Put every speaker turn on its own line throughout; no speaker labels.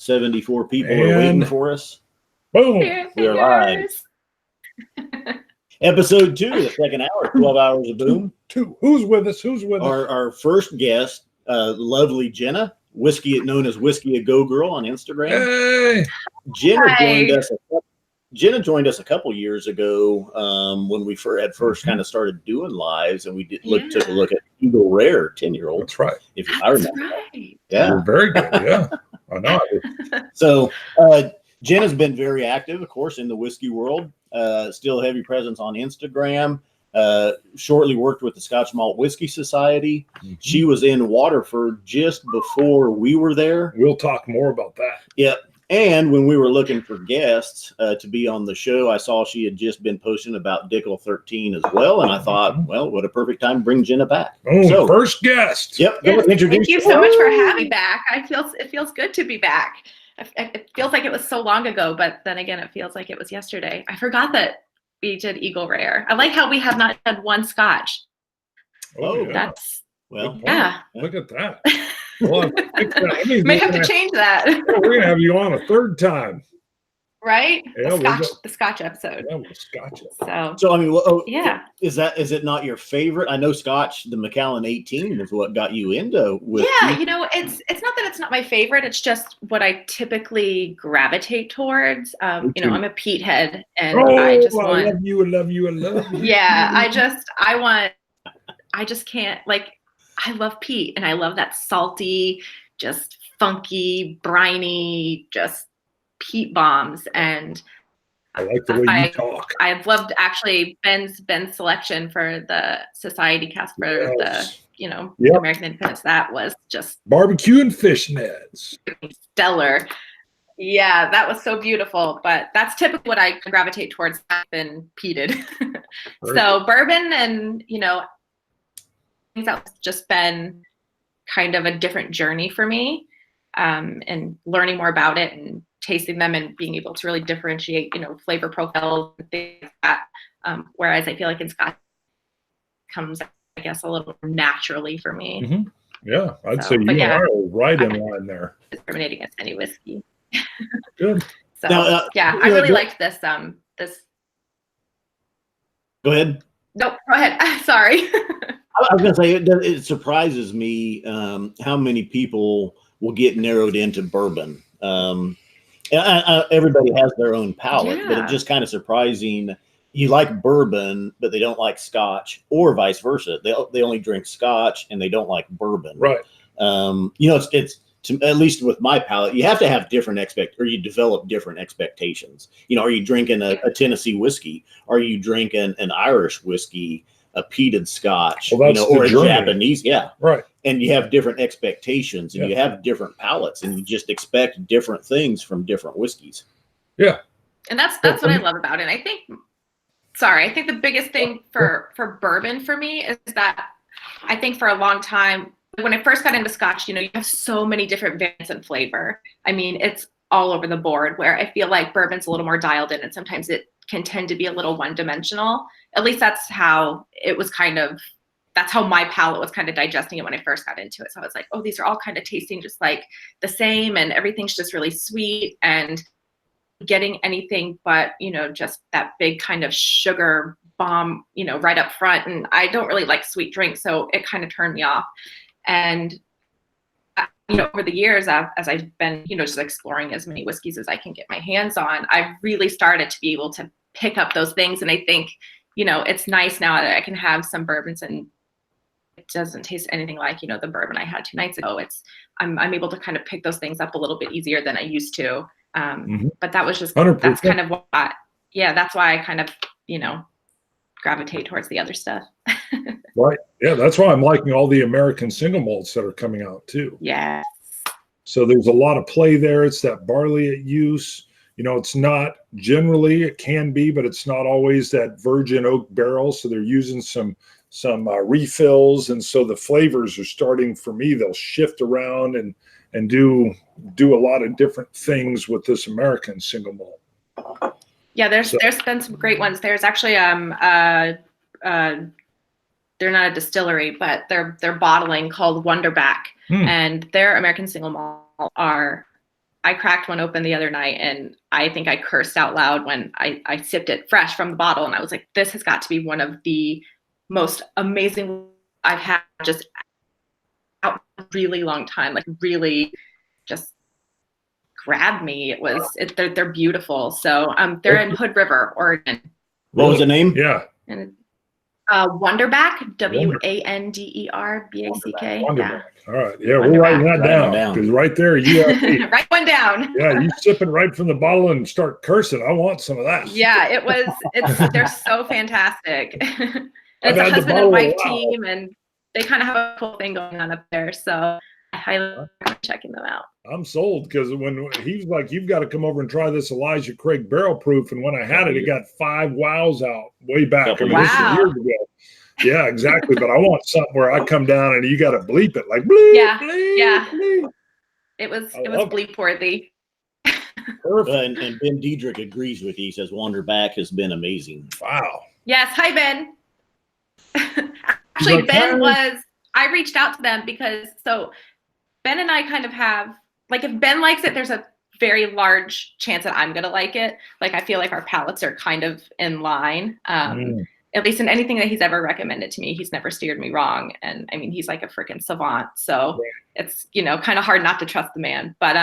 74 people are waiting for us.
Boom.
We are live. Episode 2, the second hour, 12 hours of boom.
2. Who's with us?
Our first guest, lovely Jenna, known as Whisky a Go Girl on Instagram.
Hey.
Jenna joined us a couple years ago when we first kind of started doing lives, and we took a look at Eagle Rare 10-year-old.
That's right.
I remember.
Right.
Yeah.
You're very good. Yeah. I know.
So Jenna's been very active, of course, in the whiskey world. Still a heavy presence on Instagram. Shortly worked with the Scotch Malt Whiskey Society. Mm-hmm. She was in Waterford just before we were there.
We'll talk more about that.
Yep. And when we were looking for guests to be on the show, I saw she had just been posting about Dickel 13 as well. And I thought, well, what a perfect time to bring Jenna back.
Oh, so, first guest.
Yep.
Thank you so much for having me back. It feels good to be back. It feels like it was so long ago, but then again, it feels like it was yesterday. I forgot that we did Eagle Rare. I like how we have not done one Scotch.
Oh, yeah. Look at that. Well,
may have to change that.
We're going to have you on a third time.
Right? Yeah, the Scotch episode.
Yeah, we'll Scotch it.
So I mean, is it not your favorite? I know Scotch, the Macallan 18 is what got you into whiskey.
Yeah, it's not that it's not my favorite. It's just what I typically gravitate towards. I'm a peat head, and I
love you.
Yeah, I just can't, I love peat, and I love that salty, just funky, briny, just peat bombs. And
I like the way you talk.
I've loved actually Ben's selection for the society cast for the American Independence. That was just
barbecue and fishnets.
Stellar. Yeah, that was so beautiful. But that's typically what I gravitate towards, been peated. So bourbon and that's just been kind of a different journey for me, and learning more about it and tasting them and being able to really differentiate, flavor profiles and things like that. Whereas I feel like in Scotch comes, I guess, a little more naturally for me.
Mm-hmm. Yeah, I'd say you are right in line there.
Discriminating against any whiskey.
Good.
So now, I really liked this. This.
Go ahead.
No, go ahead. Sorry.
I was going to say, it surprises me how many people will get narrowed into bourbon. Everybody has their own palate, but it's just kind of surprising. You like bourbon, but they don't like Scotch, or vice versa. They only drink Scotch and they don't like bourbon.
Right.
It's at least with my palate, you have to have you develop different expectations. Are you drinking a Tennessee whiskey? Are you drinking an Irish whiskey? A peated Scotch, or a Japanese,
right.
And you have different expectations, and you have different palates, and you just expect different things from different whiskeys.
Yeah,
and that's what I love about it. I think the biggest thing for bourbon for me is that I think for a long time when I first got into Scotch, you have so many different variants in flavor. I mean, it's all over the board. Where I feel like bourbon's a little more dialed in, and sometimes it can tend to be a little one-dimensional. At least that's how it was that's how my palate was kind of digesting it when I first got into it. So I was like, oh, these are all kind of tasting just like the same, and everything's just really sweet, and getting anything but, just that big kind of sugar bomb, right up front. And I don't really like sweet drinks, so it kind of turned me off. And over the years, as I've been, just exploring as many whiskeys as I can get my hands on, I've really started to be able to pick up those things. And I think, it's nice now that I can have some bourbons and it doesn't taste anything like, the bourbon I had 2 nights ago. I'm able to kind of pick those things up a little bit easier than I used to. But that was just, 100%. That's kind of that's why I kind of, gravitate towards the other stuff.
Right. Yeah. That's why I'm liking all the American single malts that are coming out too.
Yeah.
So there's a lot of play there. It's that barley at use. It's not generally, it can be, but it's not always that virgin oak barrel. So they're using some refills. And so the flavors are starting, for me, they'll shift around and do a lot of different things with this American single malt.
Yeah, there's been some great ones. There's actually they're not a distillery, but they're bottling called Wonderback, and their American single malt are I cracked one open the other night, and I think I cursed out loud when I sipped it fresh from the bottle, and I was like, this has got to be one of the most amazing I've had just out a really long time. Like really just grabbed me. They're beautiful. So they're in Hood River, Oregon.
What was the name?
Yeah.
And Wonderback, WANDERBACK.
Wonderback.
Yeah.
All right. Yeah, we're
Wonderback.
writing that
Writing
down because right there,
Write one down.
yeah, you sip it right from the bottle and start cursing. I want some of that.
Yeah, they're so fantastic.
I've
It's a
had the
husband
bottle
and
a
wife
while.
team, and they kind of have a cool thing going on up there. So I highly recommend checking them out.
I'm sold because when he was like, "You've got to come over and try this Elijah Craig barrel proof," and when I had it, it got 5 wows out way back. I mean, this is
Wow.
years ago. Yeah, exactly. But I want something where I come down and you got to bleep it like bleep,
Yeah,
bleep,
yeah.
bleep.
It was
love it.
bleep worthy.
Perfect.
And Ben Diedrich agrees with you. He says Wonderback has been amazing.
Wow.
Yes. Hi, Ben. Actually, I reached out to them because Ben and I kind of have, like, if Ben likes it, there's a very large chance that I'm going to like it. Like, I feel like our palates are kind of in line. At least in anything that he's ever recommended to me, he's never steered me wrong. And I mean, he's like a freaking savant. So it's, kind of hard not to trust the man. But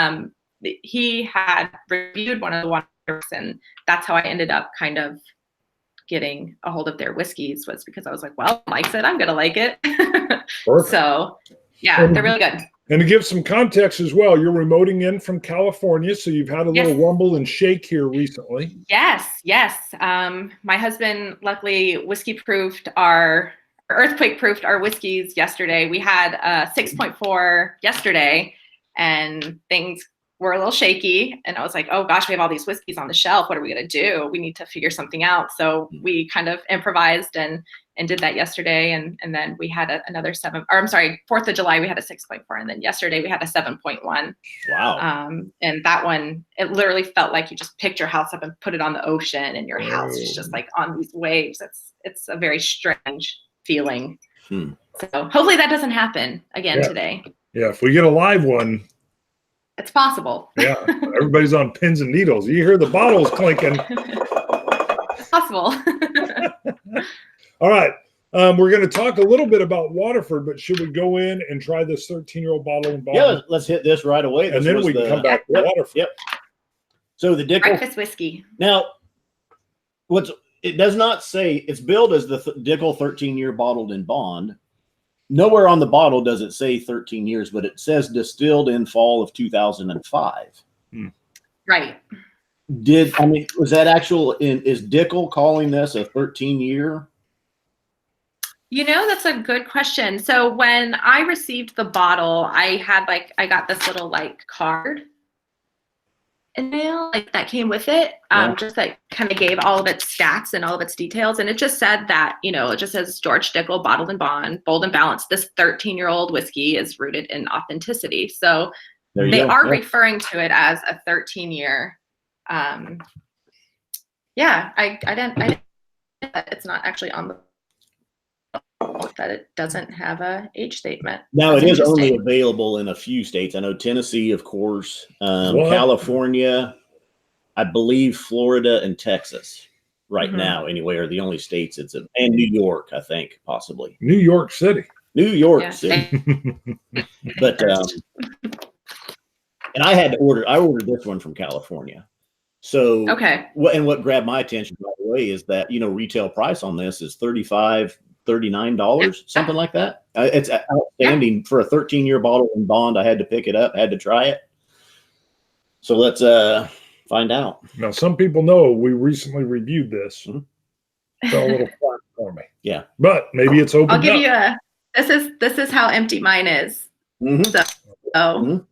he had reviewed one of the wonders, and that's how I ended up kind of getting a hold of their whiskeys, was because I was like, well, Mike said I'm going to like it. So yeah, they're really good.
And to give some context as well, you're remoting in from California, so you've had a little rumble and shake here recently.
Yes. My husband luckily earthquake-proofed our whiskeys yesterday. We had a 6.4 yesterday, and things were a little shaky. And I was like, oh gosh, we have all these whiskeys on the shelf. What are we going to do? We need to figure something out. So we kind of improvised and did that yesterday. And then we had another 4th of July, we had a 6.4. And then yesterday we had a 7.1.
Wow.
And that one, it literally felt like you just picked your house up and put it on the ocean, and your house is just like on these waves. It's a very strange feeling. So hopefully that doesn't happen again today.
Yeah, if we get a live one.
It's possible.
Yeah, everybody's on pins and needles. You hear the bottles clinking.
It's possible.
All right. We're going to talk a little bit about Waterford, but should we go in and try this 13-year-old bottle and bottle?
Yeah, let's hit this right away.
And then we can come back to Waterford.
Yep. So the Dickel
breakfast whiskey.
Now, it does not say it's billed as the Dickel 13-year bottled in bond. Nowhere on the bottle does it say 13 years, but it says distilled in fall of 2005.
Right.
Was that is Dickel calling this a 13-year?
That's a good question. So when I received the bottle, I got this little card in mail that came with it. Just that kind of gave all of its stats and all of its details. And it just said that, it just says George Dickel, bottled in bond, bold and balanced. This 13-year-old whiskey is rooted in authenticity. So they are referring to it as a 13-year. I didn't. It's not actually on the. That it doesn't have a age statement.
Now it is only available in a few states. I know Tennessee, of course, California, I believe Florida and Texas right now anyway are the only states it's in, and New York, I think, possibly.
New York City.
City. But and I ordered this one from California. So what grabbed my attention right away is that retail price on this is $39, something like that. It's outstanding for a 13-year bottle in bond. I had to pick it up, had to try it. So let's find out.
Now, some people know we recently reviewed this. Fell a little flat for me.
Yeah,
but maybe it's open.
I'll give you this is how empty mine is. So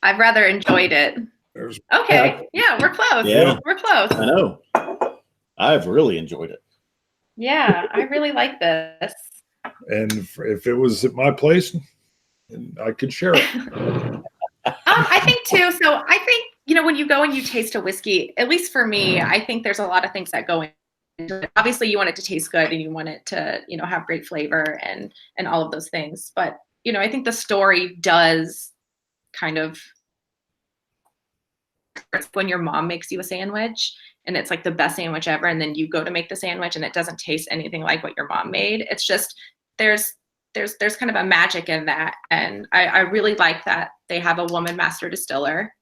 I've rather enjoyed it. Yeah, we're close.
Yeah,
we're close.
I know. I've really enjoyed it.
Yeah, I really like this.
And if it was at my place, I could share it.
I think too. So I think, when you go and you taste a whiskey, at least for me, I think there's a lot of things that go into it. Obviously, you want it to taste good and you want it to, have great flavor and all of those things. But, I think the story does kind of It's when your mom makes you a sandwich and it's like the best sandwich ever, and then you go to make the sandwich and it doesn't taste anything like what your mom made. It's just there's kind of a magic in that, and I really like that they have a woman master distiller.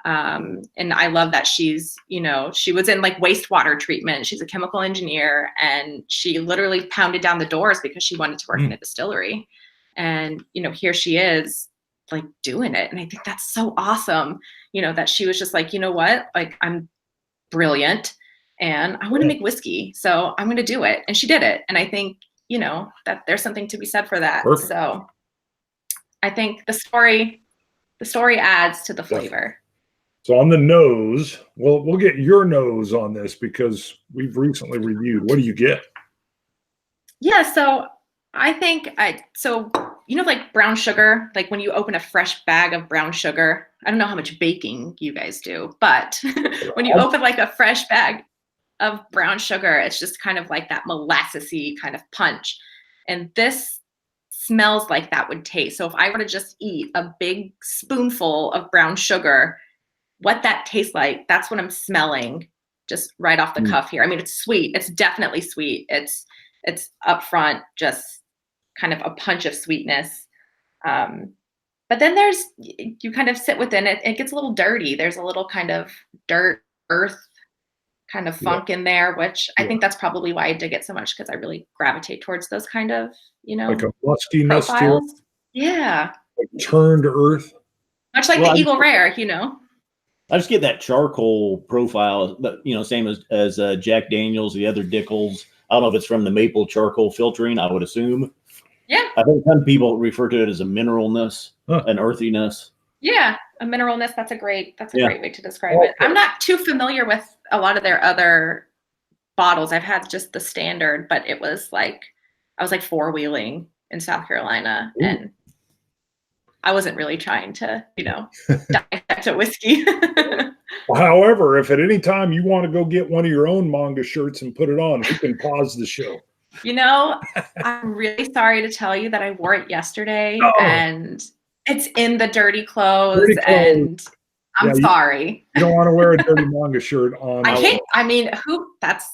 And I love that she's, you know, she was in like wastewater treatment. She's a chemical engineer, and she literally pounded down the doors because she wanted to work in a distillery. And, you know, here she is like doing it. And I think that's so awesome, you know, that she was just like, you know what, like I'm brilliant and I want to make whiskey. So I'm going to do it. And she did it. And I think, you know, that there's something to be said for that.
Perfect.
So I think the story adds to the flavor.
So on the nose, we'll get your nose on this because we've recently reviewed. What do you get?
Yeah, so I think you know, like brown sugar, like when you open a fresh bag of brown sugar, I don't know how much baking you guys do, but when you open like a fresh bag of brown sugar, it's just kind of like that molassesy kind of punch. And this smells like that would taste. So if I were to just eat a big spoonful of brown sugar, what that tastes like, that's what I'm smelling just right off the cuff here. I mean, it's sweet. It's definitely sweet. It's upfront, just kind of a punch of sweetness. But then you kind of sit within it. It gets a little dirty. There's a little kind of dirt, earth kind of funk in there, which I think that's probably why I dig it so much, because I really gravitate towards those kind of, you know,
Like a muskiness to
profiles.
it,
Yeah.
like turned earth.
Much like the Eagle Rare, you know.
I just get that charcoal profile, but you know, same as Jack Daniels, the other Dickels. I don't know if it's from the maple charcoal filtering. I would assume.
Yeah.
I think some people refer to it as a mineralness, an earthiness.
Yeah, a mineralness. That's a great way to describe it. I'm not too familiar with a lot of their other bottles. I've had just the standard, but it was like I was like 4-wheeling in South Carolina, and I wasn't really trying to, you know, dissect a whiskey.
However, if at any time you want to go get one of your own manga shirts and put it on, we can pause the show.
You know, I'm really sorry to tell you that I wore it yesterday, and it's in the dirty clothes. And I'm sorry.
You don't want to wear a dirty manga shirt on.
I can't. I mean, that's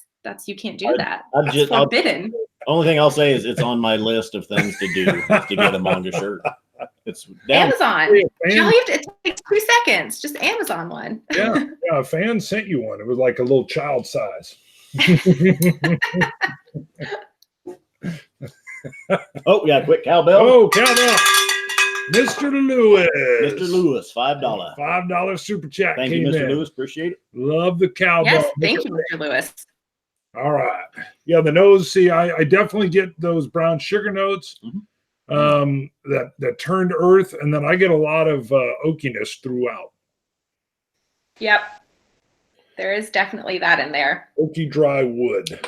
you can't do that. That's forbidden.
Only thing I'll say is it's on my list of things to do is to get a manga shirt. It's
Amazon. It takes 2 seconds. Just Amazon one.
Yeah, a fan sent you one. It was like a little child size.
Oh, yeah, quick cowbell.
Oh, cowbell. Mr. Lewis.
Mr. Lewis, $5.
$5 super chat.
Thank you, Mr. Lewis. Appreciate it.
Love the cowbell.
Yes, thank you, Mr. Lewis.
All right. Yeah, the nose. See, I definitely get those brown sugar notes. That turned earth, and then I get a lot of oakiness throughout.
Yep. There is definitely that in there.
Oaky dry wood.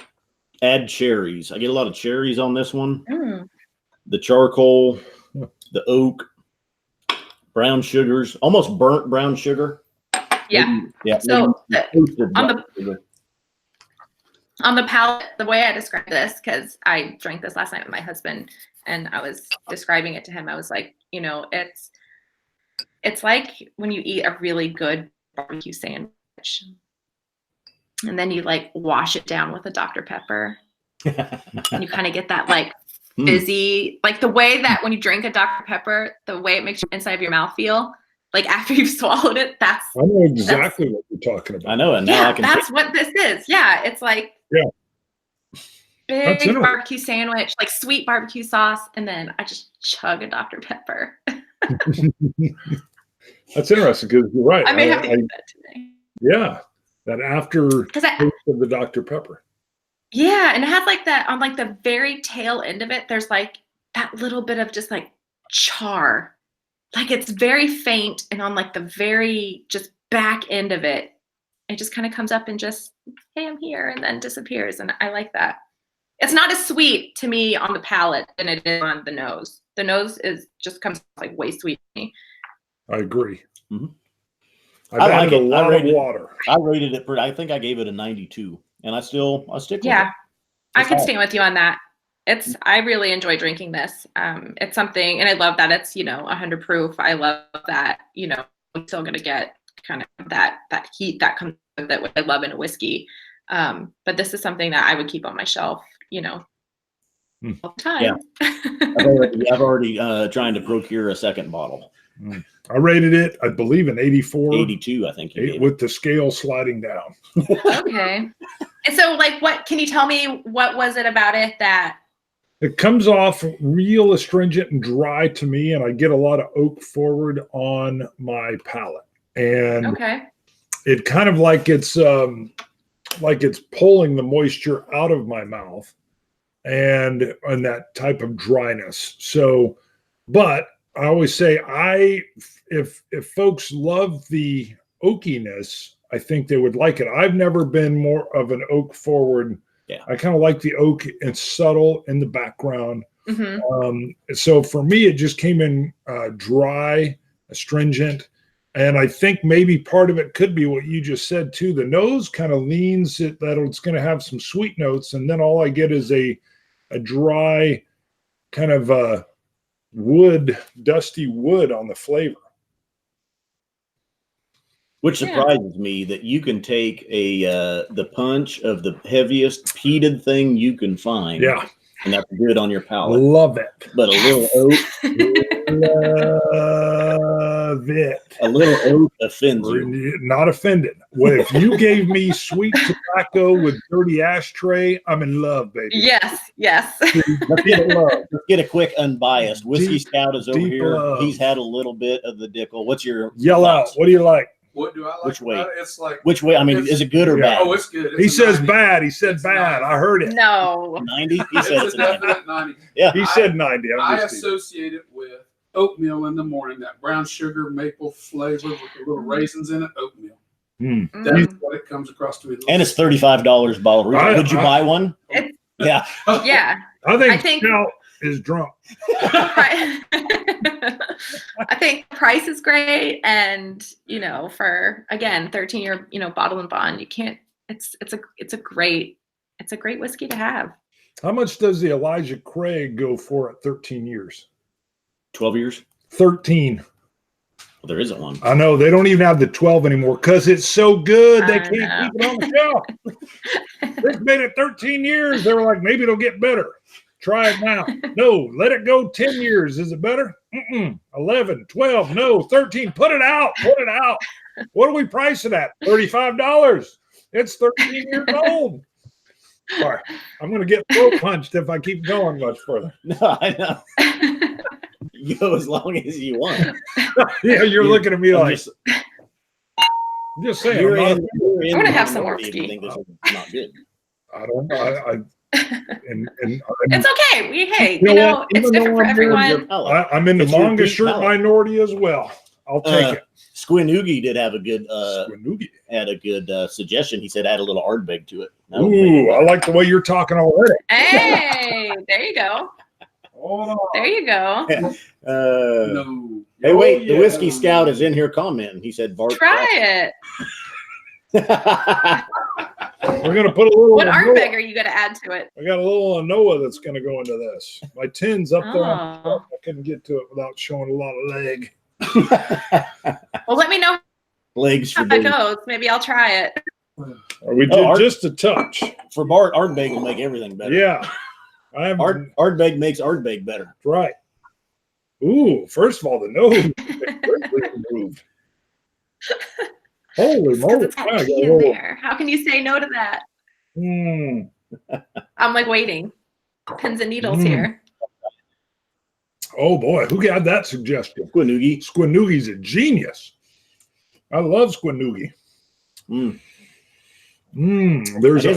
Add cherries. I get a lot of cherries on this one. The charcoal, the oak, brown sugars, almost burnt brown sugar.
Yeah.
Yeah.
So on the palate, the way I describe this, because I drank this last night with my husband, and I was describing it to him. I was like, you know, it's like when you eat a really good barbecue sandwich, and then you like wash it down with a Dr. Pepper, and you kind of get that like fizzy, like the way that when you drink a Dr. Pepper, the way it makes your inside of your mouth feel, like after you've swallowed it. I
know exactly what you're talking about.
I know, and now I can.
That's what this is. Yeah, it's like big barbecue sandwich, like sweet barbecue sauce, and then I just chug a Dr. Pepper.
That's interesting because you're right.
I may have to do that today.
Yeah, that after taste of the Dr. Pepper.
Yeah, and it has like that on like the very tail end of it. There's like that little bit of just like char, like it's very faint, and on like the very just back end of it, it just kind of comes up and just, hey, I'm here, and then disappears, and I like that. It's not as sweet to me on the palate than it is on the nose. The nose just comes like way sweet to me.
I agree. I've added a lot of water.
I rated it. I think I gave it a 92, and I'll stick with it.
Yeah, I can stand with you on that. I really enjoy drinking this. It's something, and I love that it's, 100 proof. I love that, I'm still going to get kind of that heat that comes with it, what I love in a whiskey. But this is something that I would keep on my shelf, all the time.
Yeah. I've already trying to procure a second bottle.
I rated it, I believe, an 84.
82, I think.
With the scale sliding down.
Okay. And so, like, what can you tell me? What was it about it that?
It comes off real astringent and dry to me, and I get a lot of oak forward on my palate. And it kind of like it's pulling the moisture out of my mouth and that type of dryness. So, but I always say if folks love the oakiness, I think they would like it. I've never been more of an oak forward.
Yeah.
I kind of like the oak and subtle in the background.
Mm-hmm.
So for me, it just came in dry, astringent. And I think maybe part of it could be what you just said too. The nose kind of leans that it's going to have some sweet notes. And then all I get is a dry kind of dusty wood on the flavor.
Which surprises me that you can take the punch of the heaviest peated thing you can find.
Yeah.
And that's good on your palate.
Love it.
But a little oak.
Love it.
A little oak offends you.
Not offended. Well, if you gave me sweet tobacco with dirty ashtray, I'm in love, baby.
Yes.
Let's get a quick unbiased. Whiskey Scout is over here. Love. He's had a little bit of the Dickel. What's your
yell
thoughts?
out? What do you like?
What do I like?
Which way?
It's like
which way? I mean, is it good or bad?
Oh, it's good.
He says bad. He said bad. I heard it.
No.
90. He said
it's a definite 90.
Yeah.
He said 90.
I associate it with oatmeal in the morning. That brown sugar maple flavor with the little raisins in it. Oatmeal. That's what it comes across to me.
And it's $35 bottle. Would you buy one? Yeah.
Yeah.
I think Scout is drunk.
I think price is great, and for again 13-year bottle and bond, you can't. It's a great whiskey to have.
How much does the Elijah Craig go for at 13 years?
12 years.
13.
Well, there isn't one.
I know they don't even have the 12 anymore because it's so good they can't keep it on the shelf. They've made it 13 years. They were like, maybe it'll get better. Try it now. No, let it go 10 years. Is it better? 11, 12, no, 13. Put it out. What do we price it at? $35. It's 13 years old. Sorry, I'm going to get throat punched if I keep going much further.
No, I know. You go as long as you want.
Yeah, you're looking at me like. I'm just saying.
I'm going to have some more whiskey.
Think this is not good.
I don't know.
It's okay. It's different for everyone.
I'm in the manga shirt minority as well. I'll take it.
Squinoogie did have a good suggestion. He said add a little Ardbeg to it.
Ooh, I like the way you're talking already.
Hey, there you go. There you go.
No.
Hey, wait, the Whiskey Scout is in here commenting. He said, Bart,
try it.
We're going to put a little.
What Ardbeg are you going to add to it?
I got a little Anoa that's going to go into this. My tin's up there. I couldn't get to it without showing a lot of leg.
Well, let me know
legs
how that goes. Maybe I'll try it.
We did just a touch.
For Bart, Ardbeg will make everything better.
Yeah.
Ardbeg makes Ardbeg better.
Right. Ooh, first of all, the nose is improved. Holy moly.
How can you say no to that? I'm like waiting. Pins and needles here.
Oh boy, who got that suggestion?
Squinoogie.
Squinoogie's a genius. I love Squinoogie. There's a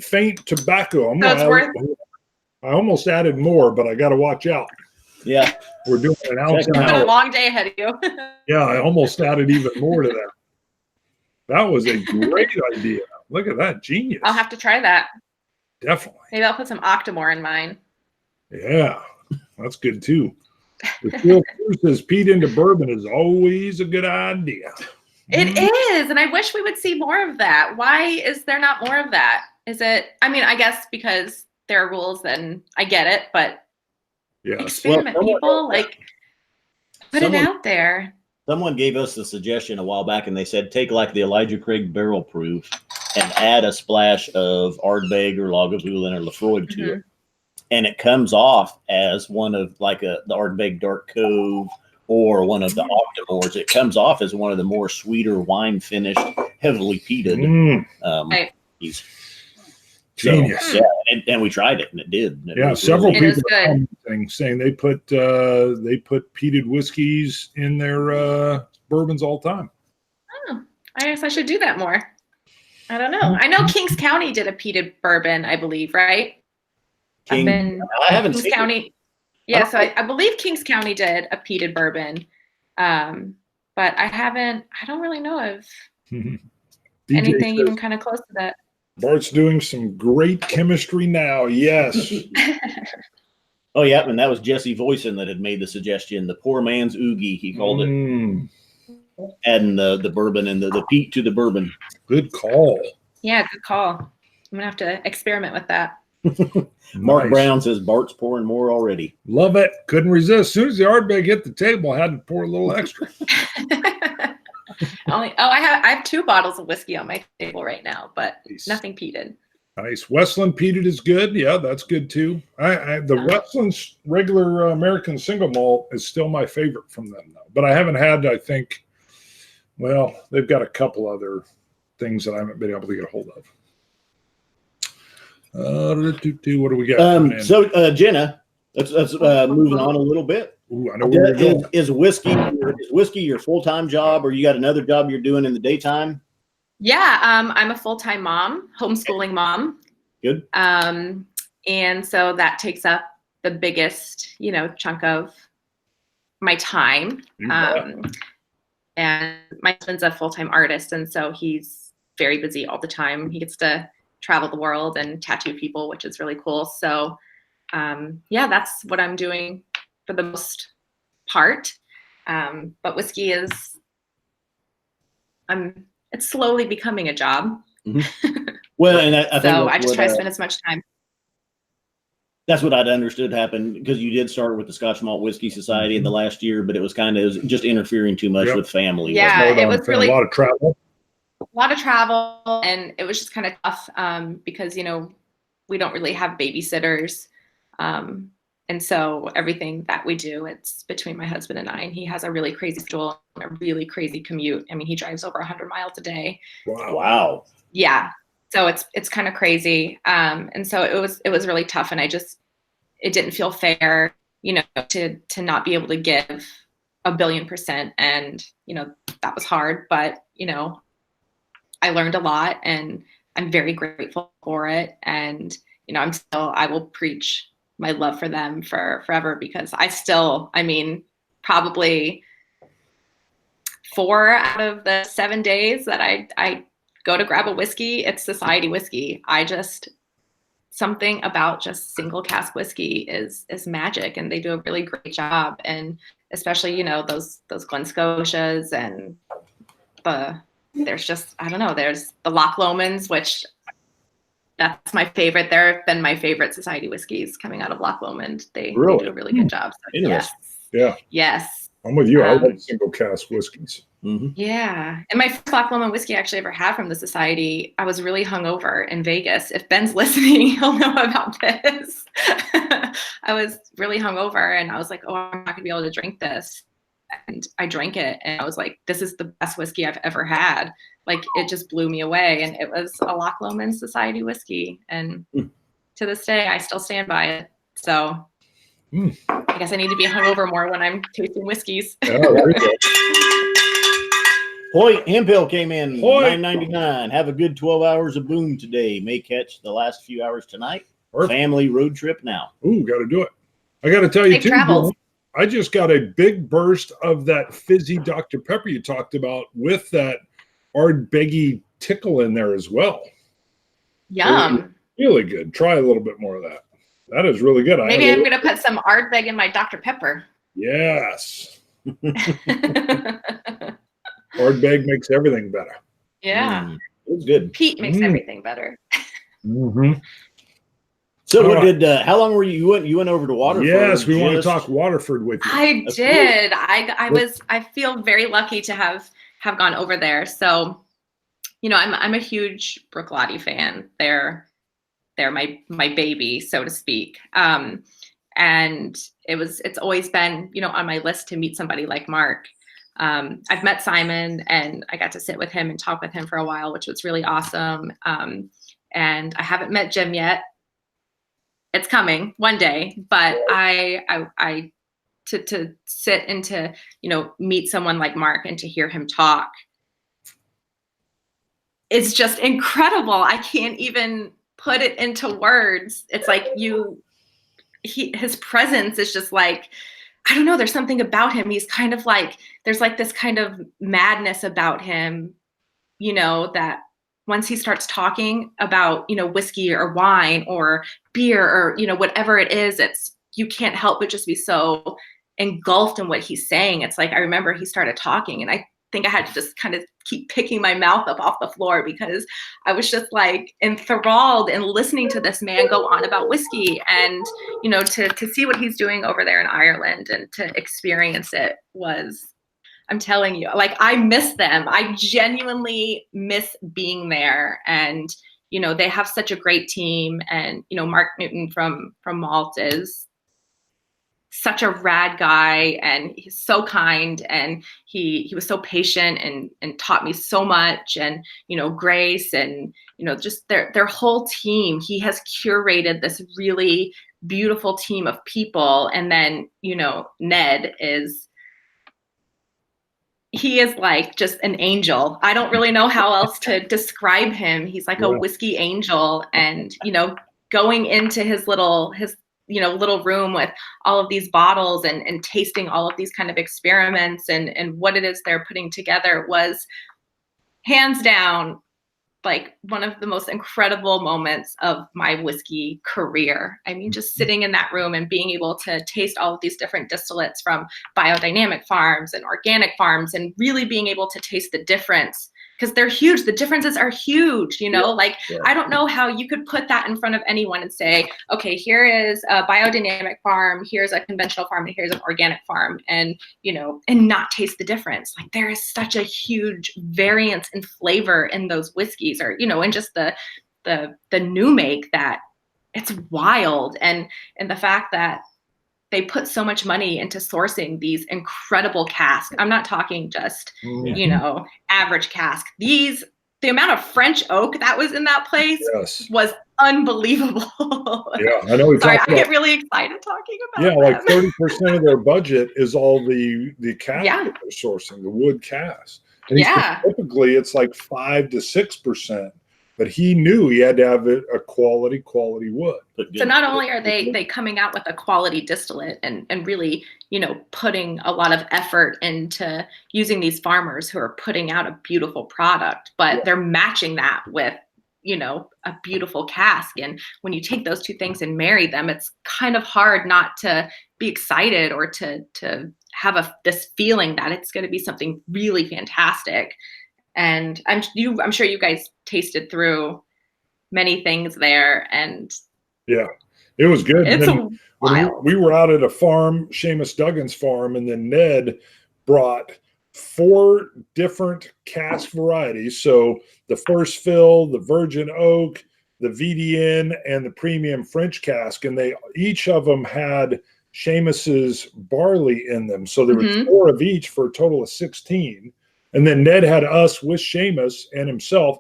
faint tobacco. I almost added more, but I got to watch out.
Yeah.
We're doing an ounce.
It's been a long day ahead of you.
Yeah, I almost added even more to that. That was a great idea. Look at that. Genius.
I'll have to try that.
Definitely.
Maybe I'll put some Octomore in mine.
Yeah, that's good too. The Phil says peat into bourbon is always a good idea.
It is, and I wish we would see more of that. Why is there not more of that? Is it, I guess because there are rules, then I get it, but experiment, people, put it out there.
Someone gave us the suggestion a while back, and they said take like the Elijah Craig barrel proof and add a splash of Ardbeg or Lagavulin or Lafroig to it, and it comes off as one of like the Ardbeg Dark Cove or one of the Octomores. It comes off as one of the more sweeter wine finished, heavily peated whiskeys.
Genius.
So, yeah, and we tried it, and it did. And it was
several
really,
people are commenting saying they put peated whiskeys in their bourbons all the time.
Oh, I guess I should do that more. I don't know. I know Kings County did a peated bourbon, I believe, right?
I haven't
Kings
seen
County.
it.
Yeah, so I believe Kings County did a peated bourbon, but I don't really know of anything even kind of close to that.
Bart's doing some great chemistry now. Yes.
Oh, yeah, and that was Jesse Voisin that had made the suggestion. The poor man's oogie, he called it. Adding the bourbon and the peat to the bourbon.
Good call.
Yeah, good call. I'm going to have to experiment with that.
Mark Brown says Bart's pouring more already.
Love it. Couldn't resist. As soon as the Ardbeg hit the table, I had to pour a little extra.
I have 2 bottles of whiskey on my table right now, but nothing peated.
Nice. Westland peated is good. Yeah, that's good too. The Westland's regular American single malt is still my favorite from them, though. But I haven't had, I think, well, they've got a couple other things that I haven't been able to get a hold of. What do we got?
So, Jenna, let's moving on a little bit.
Ooh, I know where we're going.
Is whiskey your full-time job, or you got another job you're doing in the daytime?
Yeah, I'm a full-time mom, homeschooling mom.
Good.
And so that takes up the biggest, chunk of my time. And my husband's a full-time artist, and so he's very busy all the time. He gets to travel the world and tattoo people, which is really cool. So, that's what I'm doing for the most part. But whiskey it's slowly becoming a job.
Mm-hmm. Well, and I think
so I just try to spend as much time.
That's what I'd understood happened, because you did start with the Scotch Malt Whiskey Society in the last year, but it was just interfering too much with family.
Yeah, it was really
a lot of travel.
And it was just kind of tough because, we don't really have babysitters. And so everything that we do, it's between my husband and I, and he has a really crazy schedule and a really crazy commute. I mean, he drives over 100 miles a day.
Wow.
Yeah. So it's kind of crazy. And so it was really tough. And it didn't feel fair, to not be able to give 1,000,000,000%. And, that was hard, but, I learned a lot, and I'm very grateful for it. And, I will preach my love for them for forever, because probably 4 out of the 7 days that I go to grab a whiskey, it's Society whiskey. Something about just single cask whiskey is magic, and they do a really great job. And especially, those Glen Scotias, and there's just, I don't know, there's the Loch Lomans, which that's my favorite. They've been my favorite Society whiskeys coming out of Loch Lomond. They do a really good job. So, yes.
Yeah.
Yes.
I'm with you. I love single cask whiskeys.
Mm-hmm.
Yeah. And my first Loch Lomond whiskey I actually ever had from the Society, I was really hungover in Vegas. If Ben's listening, he'll know about this. I was really hungover, and I was like, oh, I'm not going to be able to drink this. And I drank it, and I was like, this is the best whiskey I've ever had. Like, it just blew me away. And it was a Loch Lomond Society whiskey. And to this day, I still stand by it. So I guess I need to be hungover more when I'm tasting whiskeys.
Hoyt Hemphill came in
Hoyt.
$9.99. Have a good 12 hours of boom today. May catch the last few hours tonight. Family road trip now.
Ooh, got to do it. I got to tell you, too, Bill, I just got a big burst of that fizzy Dr. Pepper you talked about with that Ardbeggy tickle in there as well.
Yum.
Really good. Try a little bit more of that. That is really good.
Maybe I'm going to put some Ardbeg in my Dr. Pepper.
Yes. Ardbeg makes everything better.
Yeah.
It's good.
Peat makes everything better.
Mm-hmm.
So what did? How long were you? You went over to Waterford.
Yes, we want to talk Waterford with you.
I did. I feel very lucky to have gone over there. So, I'm a huge Brooklotti fan. They're my baby, so to speak. And it's always been, on my list to meet somebody like Mark. I've met Simon, and I got to sit with him and talk with him for a while, which was really awesome. And I haven't met Jim yet. It's coming one day, but I to sit and to, meet someone like Mark and to hear him talk, it's just incredible. I can't even put it into words. It's like his presence is just like, I don't know, there's something about him. He's kind of like, there's like this kind of madness about him, that once he starts talking about, whiskey or wine or beer or, whatever it is, you can't help but just be so engulfed in what he's saying. It's like, I remember he started talking and I think I had to just kind of keep picking my mouth up off the floor because I was just like enthralled in listening to this man go on about whiskey and, to see what he's doing over there in Ireland and to experience it was, I'm telling you, like, I miss them. I genuinely miss being there. And, they have such a great team. And, Mark Newton from Malt is such a rad guy, and he's so kind, and he was so patient and taught me so much. And, Grace and, just their whole team, he has curated this really beautiful team of people. And then, Ned he is like just an angel. I don't really know how else to describe him. He's like a whiskey angel, and, going into his little room with all of these bottles and tasting all of these kind of experiments and what it is they're putting together was hands down like one of the most incredible moments of my whiskey career. I mean, just sitting in that room and being able to taste all of these different distillates from biodynamic farms and organic farms and really being able to taste the difference, because they're huge. The differences are huge, I don't know how you could put that in front of anyone and say, okay, here is a biodynamic farm, here's a conventional farm, and here's an organic farm, and, and not taste the difference. Like, there is such a huge variance in flavor in those whiskeys, or, and just the new make, that it's wild. And the fact that they put so much money into sourcing these incredible casks. I'm not talking just, average cask. The amount of French oak that was in that place was unbelievable.
Yeah, I know.
Sorry, I get really excited talking about
them. Like 30% of their budget is all the cask that they're sourcing, the wood cask. And typically it's like 5 to 6%. But he knew he had to have a quality wood.
So not only are they coming out with a quality distillate and really, putting a lot of effort into using these farmers who are putting out a beautiful product, but they're matching that with, a beautiful cask. And when you take those two things and marry them, it's kind of hard not to be excited or to have this feeling that it's going to be something really fantastic. And I'm sure you guys tasted through many things there, and
it was good.
It's
wild. We were out at a farm, Seamus Duggan's farm, and then Ned brought 4 different cask varieties. So the first fill, the virgin oak, the VDN, and the premium French cask, and each of them had Seamus's barley in them. So there were 4 of each for a total of 16. And then Ned had us with Seamus and himself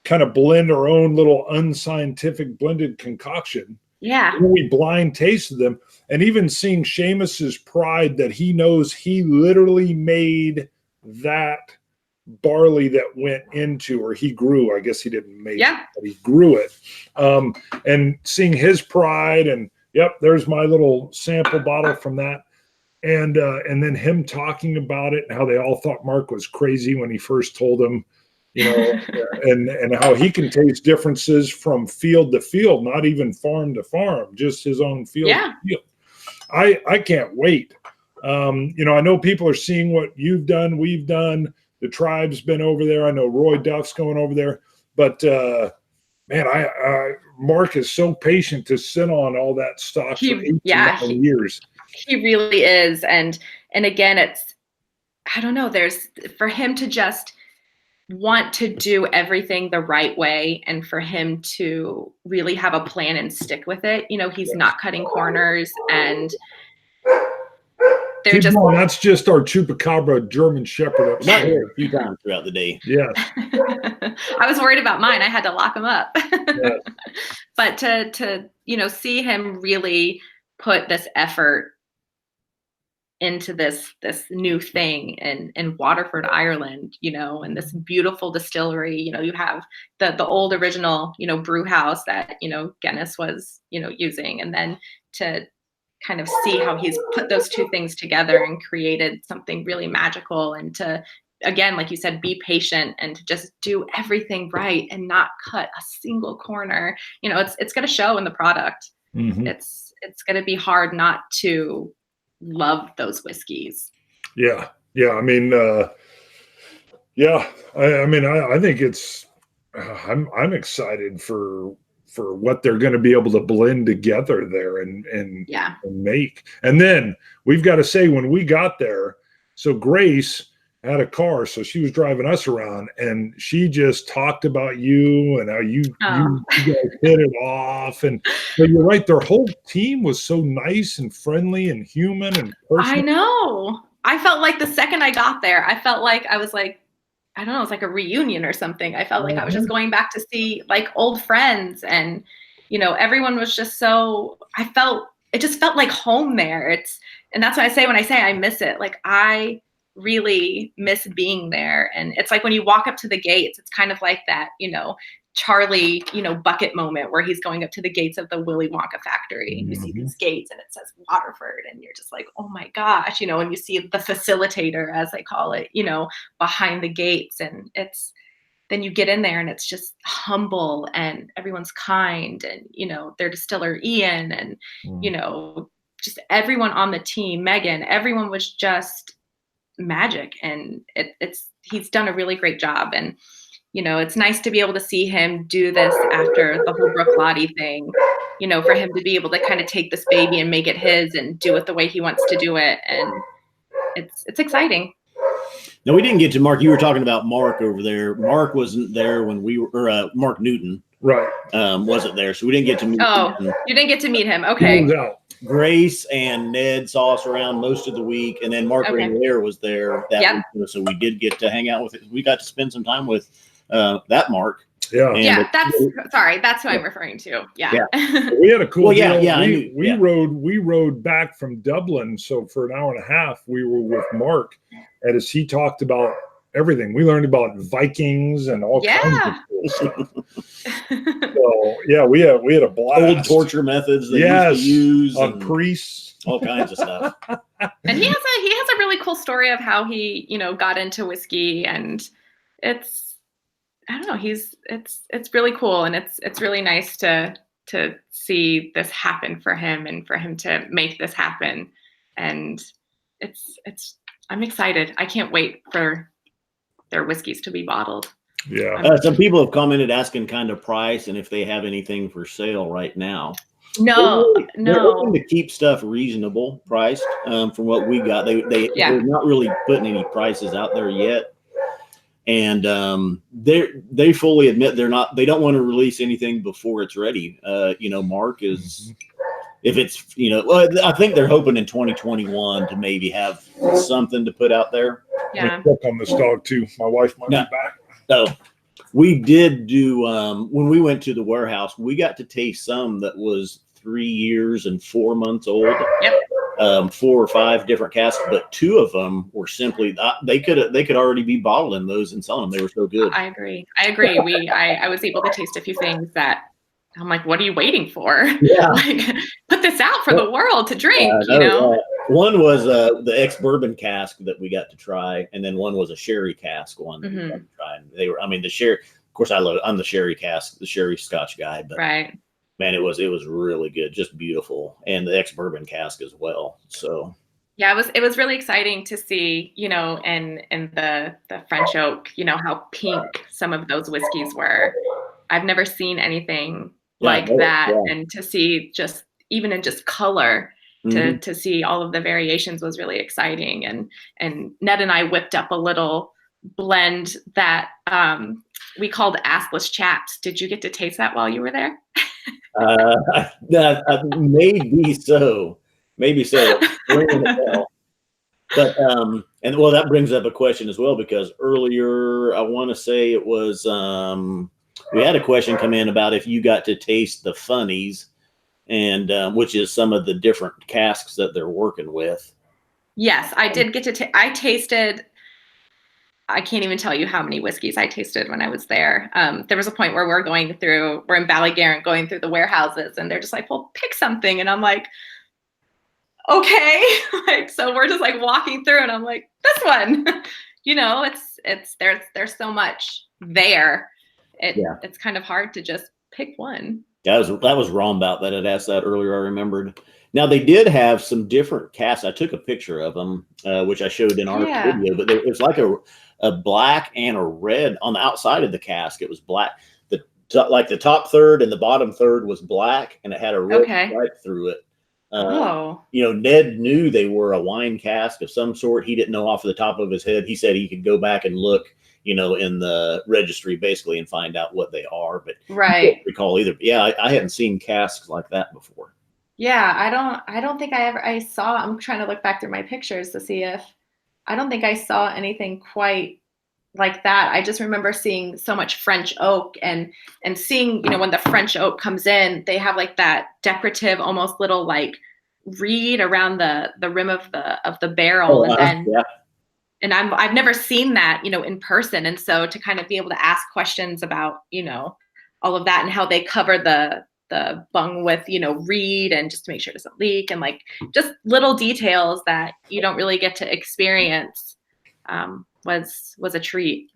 kind of blend our own little unscientific blended concoction.
Yeah.
And we blind tasted them. And even seeing Seamus's pride that he knows he literally made that barley that went into, or he grew, I guess he didn't make it, but he grew it. And seeing his pride, and there's my little sample bottle from that. And then him talking about it and how they all thought Mark was crazy when he first told him, and how he can taste differences from field to field, not even farm to farm, just his own field to field. I can't wait. I know people are seeing what you've done, we've done. The tribe's been over there. I know Roy Duff's going over there, but man, Mark is so patient to sit on all that stock for 8 to 9 years.
He really is. And again, it's, I don't know, for him to just want to do everything the right way and for him to really have a plan and stick with it. He's not cutting corners, and they're
that's just our chupacabra German Shepherd
Not here a few times throughout the day.
Yes.
I was worried about mine. I had to lock him up.
Yes.
But to see him really put this effort into this new thing in Waterford, Ireland, and this beautiful distillery. You have the old original, brew house that, Guinness was, using, and then to kind of see how he's put those two things together and created something really magical, and to, again, like you said, be patient and to just do everything right and not cut a single corner. It's going to show in the product.
Mm-hmm.
It's going to be hard not to love those whiskeys.
Yeah. I mean, I think it's, I'm excited for what they're going to be able to blend together there and make. And then we've got to say, when we got there, so Grace had a car, so she was driving us around, and she just talked about you and how you guys hit it off. And but you're right, their whole team was so nice and friendly and human and personal.
I know. I felt like the second I got there, I felt like I was like, I don't know, it was like a reunion or something. I felt like I was just going back to see like old friends, and everyone was just it just felt like home there. And that's what I say when I say I miss it. Like, I really miss being there. And it's like when you walk up to the gates, it's kind of like that, Charlie, bucket moment where he's going up to the gates of the Willy Wonka factory, and you see these gates and it says Waterford, and you're just like, oh my gosh, and you see the facilitator, as they call it, behind the gates, and then you get in there and it's just humble and everyone's kind, and their distiller Ian, and just everyone on the team, Megan, everyone was just magic, and he's done a really great job. And it's nice to be able to see him do this after the whole Brooke Lottie thing, for him to be able to kind of take this baby and make it his and do it the way he wants to do it. And it's exciting.
No, we didn't get to Mark. You were talking about Mark over there. Mark wasn't there when we were, or Mark Newton.
Right.
Wasn't there. So we didn't get to meet him.
You didn't get to meet him. Okay.
Grace and Ned saw us around most of the week, and then Mark Renier was there that week, so we did get to hang out with it. We got to spend some time with that Mark.
Yeah.
And
that's who I'm referring to. Yeah.
We had a cool deal.
We
rode back from Dublin, so for an hour and a half we were with Mark, and as he talked about everything, we learned about Vikings and all kinds of cool stuff. So we had a blast.
Old torture methods they used to use
on priests,
all kinds of stuff.
And he has a really cool story of how he got into whiskey, and it's really cool, and it's really nice to see this happen for him and for him to make this happen. And I'm excited. I can't wait for their whiskeys to be bottled.
Yeah.
Some people have commented asking kind of price and if they have anything for sale right now.
No.
They're hoping to keep stuff reasonable priced. From what we got, they're not really putting any prices out there yet. And they fully admit they don't want to release anything before it's ready. Mark is, if it's, I think they're hoping in 2021 to maybe have something to put out there.
Yeah.
Look on this dog too. My wife might be back.
So we did do, when we went to the warehouse, we got to taste some that was 3 years and 4 months old.
Yep.
4 or 5 different casks, but 2 of them were simply they could already be bottling those and selling them. They were so good.
I agree. I was able to taste a few things that I'm like, what are you waiting for?
Yeah.
Like, put this out for the world to drink.
One was the ex-bourbon cask that we got to try, and then one was a sherry cask one that we got to try. And they were, the sherry. Of course, I'm the sherry cask, the sherry Scotch guy, but man, it was really good, just beautiful, and the ex-bourbon cask as well. So
yeah, it was really exciting to see, in the French oak, how pink some of those whiskeys were, I've never seen anything
Yeah,
like
no,
that.
yeah.
And to see just even in just color,
Mhm.
to see all of the variations was really exciting. And Ned and I whipped up a little blend that we called assless chaps. Did you get to taste that while you were there?
Maybe so. Maybe so. Ringing a bell. But and well, that brings up a question as well, because earlier I want to say it was we had a question come in about if you got to taste the funnies, and which is some of the different casks that they're working with.
Yes, I did get to. I tasted. I can't even tell you how many whiskeys I tasted when I was there. There was a point where we're in Ballygarrant going through the warehouses, and they're just like, "Well, pick something," and I'm like, "Okay." Like, so we're just like walking through, and I'm like, "This one." It's there's so much there. It's kind of hard to just pick one.
Yeah, that was wrong about that. I'd asked that earlier. I remembered. Now they did have some different casks. I took a picture of them, which I showed in our video. But it was like a black and a red on the outside of the cask. It was black. Like the top third and the bottom third was black, and it had a red stripe through it. Ned knew they were a wine cask of some sort. He didn't know off the top of his head. He said he could go back and look, in the registry basically and find out what they are. But I don't recall either. But yeah, I hadn't seen casks like that before.
Yeah, I don't think I saw. I'm trying to look back through my pictures to see if I don't think I saw anything quite like that. I just remember seeing so much French oak and seeing, when the French oak comes in, they have like that decorative, almost little like reed around the rim of the barrel. And I've never seen that, in person. And so to kind of be able to ask questions about, all of that and how they cover the bung with, reed, and just to make sure it doesn't leak, and like just little details that you don't really get to experience, was a treat.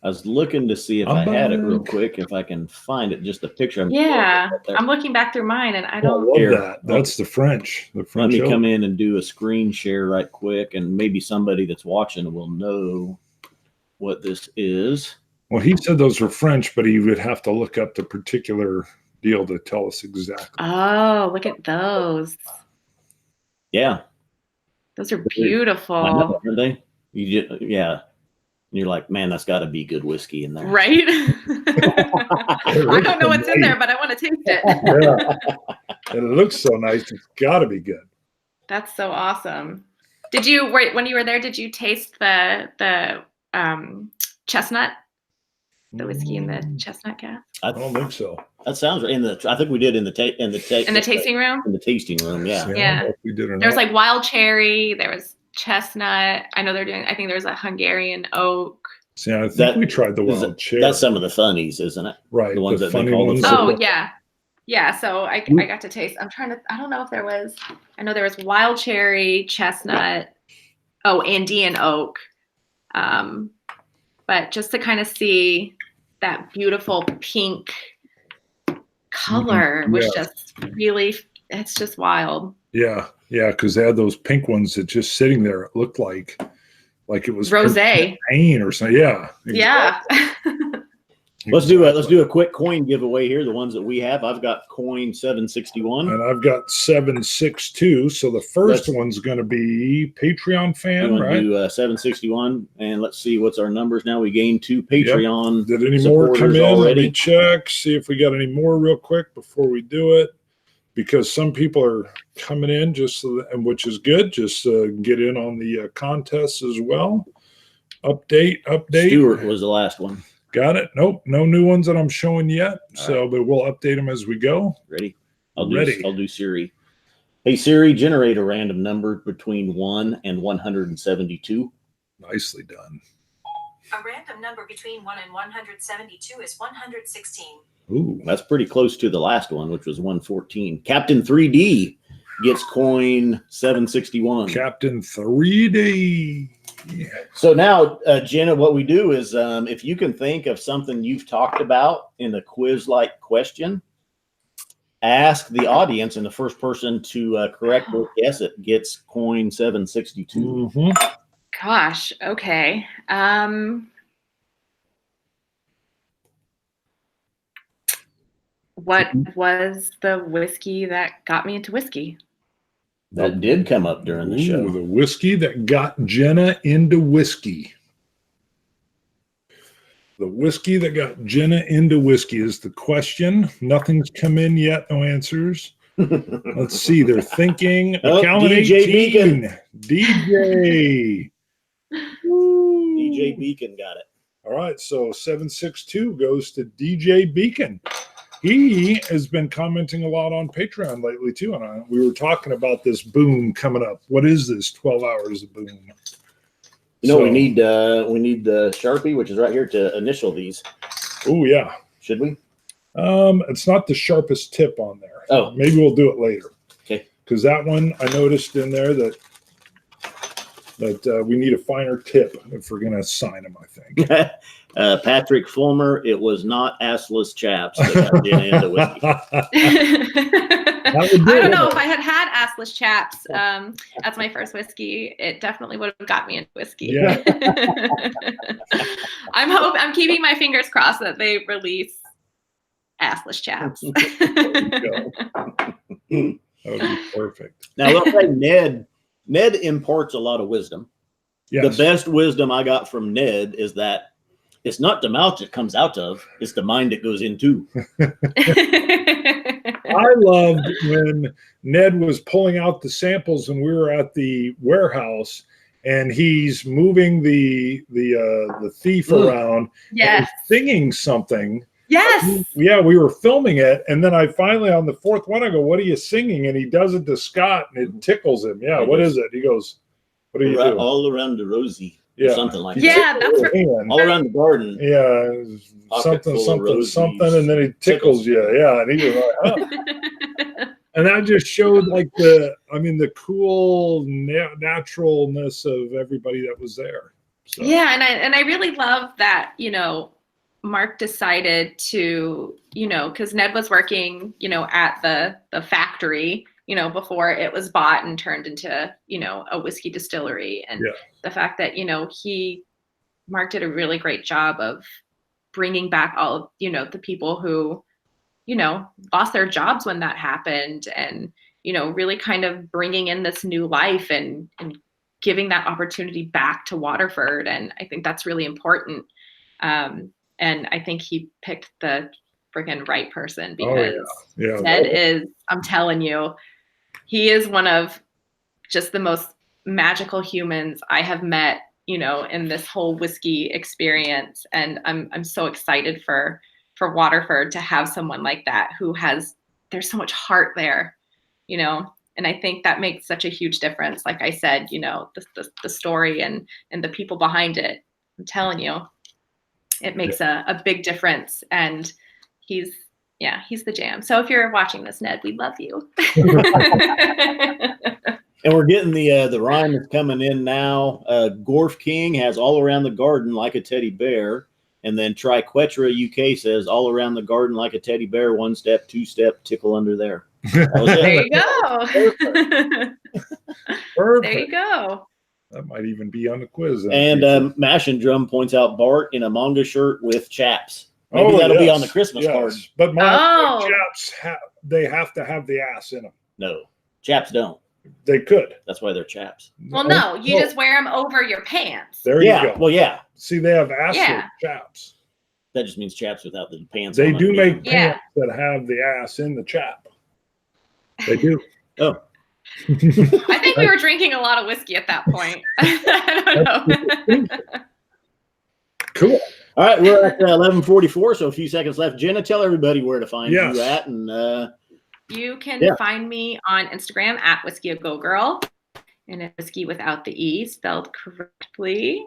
I was looking to see if I had it real quick, if I can find it, just a picture.
I'm looking back through mine, and I don't.
I love that. That's the French.
Let me come in and do a screen share right quick, and maybe somebody that's watching will know what this is.
Well, he said those were French, but he would have to look up the particular deal to tell us exactly.
Oh, look at those.
Yeah.
Those are beautiful.
I know, aren't they? Yeah. You're like, man, that's got to be good whiskey in there.
Right? I don't know what's in there, but I want to taste it.
Yeah. And it looks so nice. It's got to be good.
That's so awesome. Did you, when you were there, did you taste the chestnut? The whiskey in the chestnut cask?
I don't think so.
That sounds right. I think we did in the tasting room. In the tasting room, yeah.
Yeah.
We did or
there was like wild cherry. There was chestnut. I know I think there's a Hungarian oak.
See, I think we tried the wild cherry.
That's some of the funnies, isn't it?
Right.
The ones that they call the
Oh, yeah. Yeah, so I got to taste. I don't know if there was, I know there was wild cherry, chestnut, Andean oak. But just to kind of see that beautiful pink color was just really, it's just wild.
Yeah, because they had those pink ones that just sitting there. It looked like it was
rosé
paint or something. Yeah,
exactly. Yeah.
Let's do a quick coin giveaway here. The ones that we have, I've got coin 761,
and I've got 762. So the first one's going to be Patreon fan, right?
Do 761, and let's see what's our numbers now. We gained 2 Patreon.
Did any more come in? Already. Let me check, see if we got any more real quick before we do it, because some people are coming in and which is good. Just get in on the contest as well. Update.
Stuart was the last one.
Got it. Nope, no new ones that I'm showing yet. But we'll update them as we go.
Ready? I'll do Siri. Hey Siri, generate a random number between 1 and 172.
Nicely done.
A random number between 1 and 172 is 116.
Ooh,
that's pretty close to the last one, which was 114. Captain 3D gets coin 761.
Captain 3D.
Yeah. So now, Jenna, what we do is if you can think of something you've talked about in a quiz-like question, ask the audience, and the first person to correctly guess it gets coin 762.
Mm-hmm.
Gosh, okay. What was the whiskey that got me into whiskey?
That did come up during the show.
The whiskey that got Jenna into whiskey. The whiskey that got Jenna into whiskey is the question. Nothing's come in yet. No answers. Let's see. They're thinking.
Oh,
Calvin
DJ
18.
Beacon.
DJ.
DJ Beacon got it.
All right. So 762 goes to DJ Beacon. He has been commenting a lot on Patreon lately too. And we were talking about this boom coming up. What is this 12 hours of boom?
You know, we need the Sharpie, which is right here, to initial these.
Oh yeah.
Should we?
It's not the sharpest tip on there.
Oh.
Maybe we'll do it later.
Okay.
Because that one I noticed in there that we need a finer tip if we're gonna sign them, I think.
Patrick Fulmer, it was not assless chaps that got Jenna into whiskey.
I don't know. If I had assless chaps as my first whiskey, it definitely would have got me into whiskey.
Yeah.
I'm keeping my fingers crossed that they release assless chaps.
That would be perfect.
Now, I'll say Ned imparts a lot of wisdom.
Yes.
The best wisdom I got from Ned is that it's not the mouth it comes out of, it's the mind it goes into.
I loved when Ned was pulling out the samples when we were at the warehouse and he's moving the thief around.
Yes.
Singing something.
Yes.
Yeah, we were filming it. And then I finally, on the fourth one, I go, what are you singing? And he does it to Scott and it tickles him. Yeah, what is it? He goes, what are you doing?
All around the rosy.
Yeah.
Or something like that.
Yeah, that's right.
All around the garden.
Yeah, something, and then he tickles you. Yeah, and he was like, oh. And that just showed like the cool naturalness of everybody that was there. So.
Yeah, and I really love that, Mark decided to, because Ned was working, at the factory, before it was bought and turned into, a whiskey distillery. And the fact that, Mark did a really great job of bringing back all of, the people who, lost their jobs when that happened and, really kind of bringing in this new life and giving that opportunity back to Waterford. And I think that's really important. And I think he picked the freaking right person because Ned is, I'm telling you, he is one of just the most magical humans I have met, in this whole whiskey experience. And I'm so excited for Waterford to have someone like that there's so much heart there, and I think that makes such a huge difference. Like I said, the story and the people behind it, I'm telling you, it makes a big difference. And he's the jam. So if you're watching this, Ned, we love you.
And we're getting the rhyme that's coming in now. Gorf King has all around the garden like a teddy bear. And then Triquetra UK says all around the garden like a teddy bear, 1 step, 2 step, tickle under there. That was it.
There you go.
Perfect.
There you go.
That might even be on the quiz.
And Mash and Drum points out Bart in a manga shirt with chaps. Maybe that'll be on the Christmas card.
But my chaps, they have to have the ass in them.
No, chaps don't.
They could.
That's why they're chaps.
Well, no, you just wear them over your pants.
There you go.
Well, yeah.
See, they have ass chaps.
That just means chaps without the pants.
They do make pants that have the ass in the chap. They do.
Oh.
I think we were drinking a lot of whiskey at that point. I don't know.
Cool.
All right, we're at 11:44, so a few seconds left. Jenna, tell everybody where to find you at, and
you can find me on Instagram at Whisky a Go Girl, and it's whiskey without the E, spelled correctly.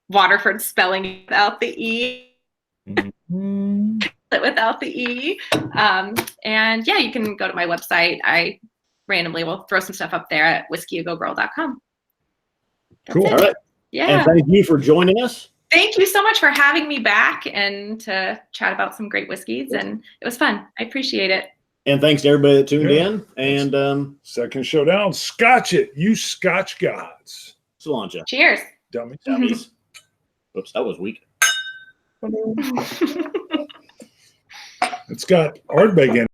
Waterford spelling without the E. Without the E. And you can go to my website. I randomly will throw some stuff up there at whiskyagogirl.com.
Cool.
All right.
Yeah.
And thank you for joining us.
Thank you so much for having me back and to chat about some great whiskeys. And it was fun. I appreciate it.
And thanks to everybody that tuned in. And
second showdown, Scotch It, you Scotch gods.
Cilantro.
Cheers.
Dummies. Oops, that was weak.
It's got Ardbeg in it.